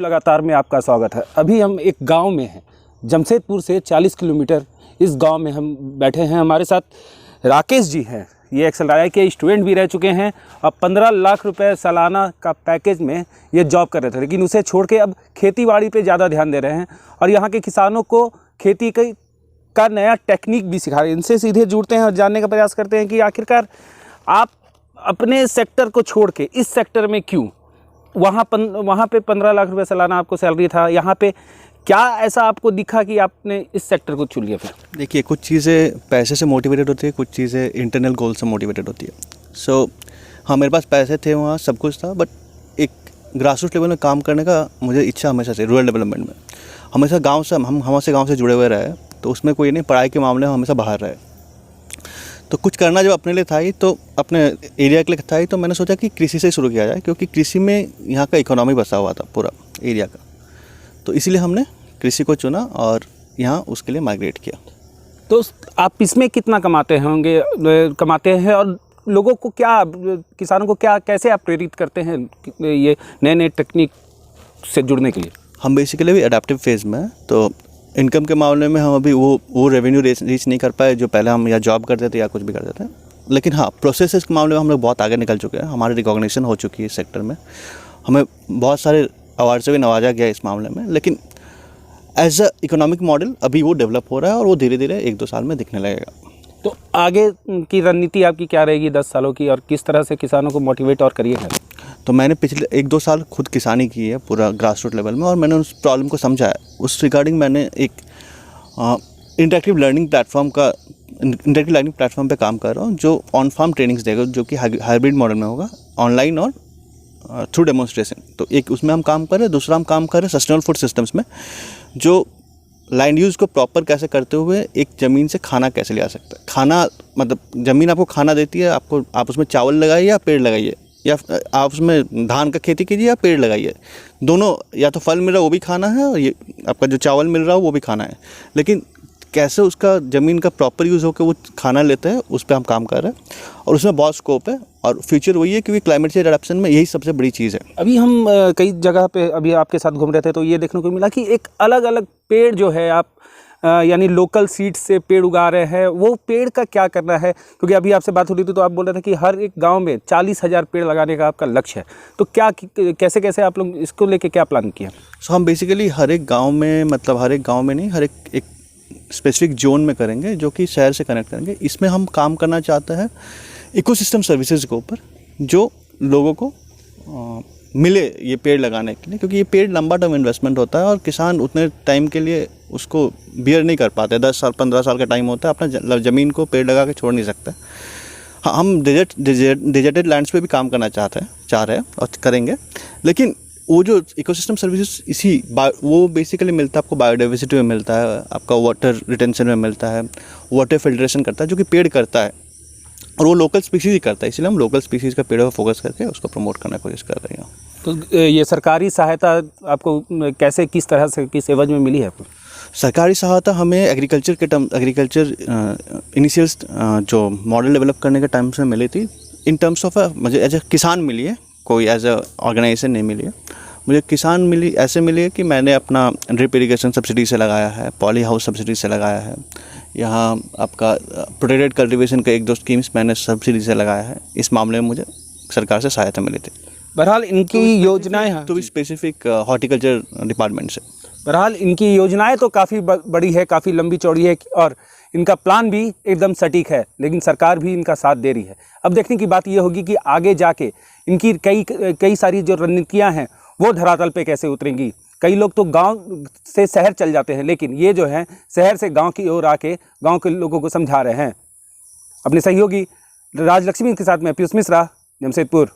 लगातार में आपका स्वागत है। अभी हम एक गांव में हैं, जमशेदपुर से 40 किलोमीटर इस गांव में हम बैठे हैं। हमारे साथ राकेश जी हैं। ये एक्सएलआई के स्टूडेंट भी रह चुके हैं और 15 लाख रुपए सालाना का पैकेज में ये जॉब कर रहे थे, लेकिन उसे छोड़ के अब खेतीबाड़ी पे ज़्यादा ध्यान दे रहे हैं और यहाँ के किसानों को खेती का नया टेक्निक भी सिखा रहे हैं। इनसे सीधे जुड़ते हैं और जानने का प्रयास करते हैं कि आखिरकार आप अपने सेक्टर को छोड़ के इस सेक्टर में क्यों, वहाँ पे 15 लाख रुपए सालाना आपको सैलरी था, यहाँ पे क्या ऐसा आपको दिखा कि आपने इस सेक्टर को चुन लिया? फिर देखिए, कुछ चीज़ें पैसे से मोटिवेटेड होती है, कुछ चीज़ें इंटरनल गोल से मोटिवेटेड होती है। हाँ, मेरे पास पैसे थे, वहाँ सब कुछ था, बट एक ग्रास रूट लेवल में काम करने का मुझे इच्छा हमेशा से, रूरल डेवलपमेंट में हमेशा गाँव से हम हमारे गाँव से जुड़े हुए रहे, तो उसमें कोई नहीं, पढ़ाई के मामले में हमेशा बाहर रहे। तो कुछ करना जब अपने लिए था ही, तो अपने एरिया के लिए था ही, तो मैंने सोचा कि कृषि से शुरू किया जाए, क्योंकि कृषि में यहाँ का इकोनॉमी बसा हुआ था पूरा एरिया का। तो इसीलिए हमने कृषि को चुना और यहाँ उसके लिए माइग्रेट किया। तो आप इसमें कितना कमाते हैं और लोगों को क्या, किसानों को क्या, कैसे आप प्रेरित करते हैं ये नए नए टेक्निक से जुड़ने के लिए? हम बेसिकली भी अडेप्टिव फेज़ में हैं, तो इनकम के मामले में हम अभी वो रेवेन्यू रीच नहीं कर पाए जो पहले हम या जॉब करते थे या कुछ भी करते थे। लेकिन हाँ, प्रोसेसेस के मामले में हम लोग बहुत आगे निकल चुके हैं। हमारी रिकॉग्निशन हो चुकी है इस सेक्टर में, हमें बहुत सारे अवार्ड से भी नवाजा गया इस मामले में। लेकिन एज अ इकोनॉमिक मॉडल अभी वो डेवलप हो रहा है और वो धीरे धीरे 1-2 साल में दिखने लगेगा। तो आगे की रणनीति आपकी क्या रहेगी 10 सालों की, और किस तरह से किसानों को मोटिवेट और करिएगा? तो मैंने पिछले 1-2 साल खुद किसानी की है पूरा ग्रास रूट लेवल में, और मैंने उस प्रॉब्लम को समझा है। उस रिगार्डिंग मैंने एक इंटरेक्टिव लर्निंग प्लेटफॉर्म पे काम कर रहा हूँ, जो ऑन फार्म ट्रेनिंग्स देगा, जो कि हाइब्रिड मॉडल में होगा, ऑनलाइन और थ्रू डेमोन्स्ट्रेशन। तो एक उसमें हम काम कर रहे हैं, दूसरा हम काम कर रहे हैं सस्टेनेबल फूड सिस्टम्स में, जो लैंड यूज़ को प्रॉपर कैसे करते हुए एक ज़मीन से खाना कैसे ले आ सकता है। खाना मतलब ज़मीन आपको खाना देती है, आप उसमें चावल लगाइए या पेड़ लगाइए, या आप उसमें धान का खेती कीजिए या पेड़ लगाइए, दोनों, या तो फल मिल रहा है वो भी खाना है, और ये आपका जो चावल मिल रहा है वो भी खाना है। लेकिन कैसे उसका ज़मीन का प्रॉपर यूज़ होकर वो खाना लेते हैं, उस पर हम काम कर रहे हैं, और उसमें बहुत स्कोप है, और फ्यूचर वही है, क्योंकि क्लाइमेट चेंज एडेप्शन में यही सबसे बड़ी चीज़ है। अभी हम कई जगह पे अभी आपके साथ घूम रहे थे, तो ये देखने को मिला कि एक अलग अलग पेड़ जो है आप यानी लोकल सीड्स से पेड़ उगा रहे हैं। वो पेड़ का क्या करना है? क्योंकि अभी आपसे बात हो रही थी तो आप बोल रहे थे कि हर एक गांव में 40,000 पेड़ लगाने का आपका लक्ष्य है। तो क्या, कैसे आप लोग इसको लेके क्या प्लान किया? हम बेसिकली हर एक गांव में, मतलब हर एक गांव में नहीं, हर एक स्पेसिफिक जोन में करेंगे, जो कि शहर से कनेक्ट करेंगे। इसमें हम काम करना चाहते हैं इकोसिस्टम सर्विसेज के ऊपर, जो लोगों को मिले ये पेड़ लगाने के लिए, क्योंकि ये पेड़ लंबा टर्म इन्वेस्टमेंट होता है और किसान उतने टाइम के लिए उसको बियर नहीं कर पाते। 10 साल 15 साल का टाइम होता है, अपना ज़मीन को पेड़ लगा के छोड़ नहीं सकते। हाँ, हम डेजर्टेड लैंड्स पे भी काम करना चाह रहे हैं और करेंगे। लेकिन वो जो इकोसिस्टम सर्विसेज वो बेसिकली मिलता है आपको, बायोडाइवर्सिटी में मिलता है, आपका वाटर रिटेंशन में मिलता है, वाटर फिल्ट्रेशन करता है, जो कि पेड़ करता है, और वो लोकल स्पीशीज़ ही करता है। इसलिए हम लोकल स्पीशीज़ का पेड़ पर फोकस करके उसको प्रमोट करने की कोशिश कर रहे हैं। तो ये सरकारी सहायता आपको कैसे, किस तरह से, किस एवज में मिली है आपको? सरकारी सहायता हमें एग्रीकल्चर इनिशियल जो मॉडल डेवलप करने के टाइम से मिली थी। इन टर्म्स ऑफ मुझे एज ए किसान मिली है, कोई एज ए ऑर्गेनाइजेशन नहीं मिली है। मुझे किसान ऐसे मिली है कि मैंने अपना ड्रिप इरिगेशन सब्सिडी से लगाया है, पॉली हाउस सब्सिडी से लगाया है, यहाँ आपका प्रोटेक्टेड कल्टीवेशन का 1-2 स्कीम्स मैंने सब्सिडी से लगाया है। इस मामले में मुझे सरकार से सहायता मिली थी। बहरहाल इनकी योजनाएं हैं, तो भी स्पेसिफिक हॉर्टिकल्चर डिपार्टमेंट से। बहरहाल इनकी योजनाएं तो काफ़ी बड़ी है, काफ़ी लंबी चौड़ी है, और इनका प्लान भी एकदम सटीक है, लेकिन सरकार भी इनका साथ दे रही है। अब देखने की बात यह होगी कि आगे जाके इनकी कई सारी जो रणनीतियाँ हैं वो धरातल पे कैसे उतरेंगी। कई लोग तो गांव से शहर चल जाते हैं, लेकिन ये जो है शहर से गांव की ओर आके गांव के लोगों को समझा रहे हैं। अपने सहयोगी राजलक्ष्मी के साथ मैं पीयूष मिश्रा, जमशेदपुर।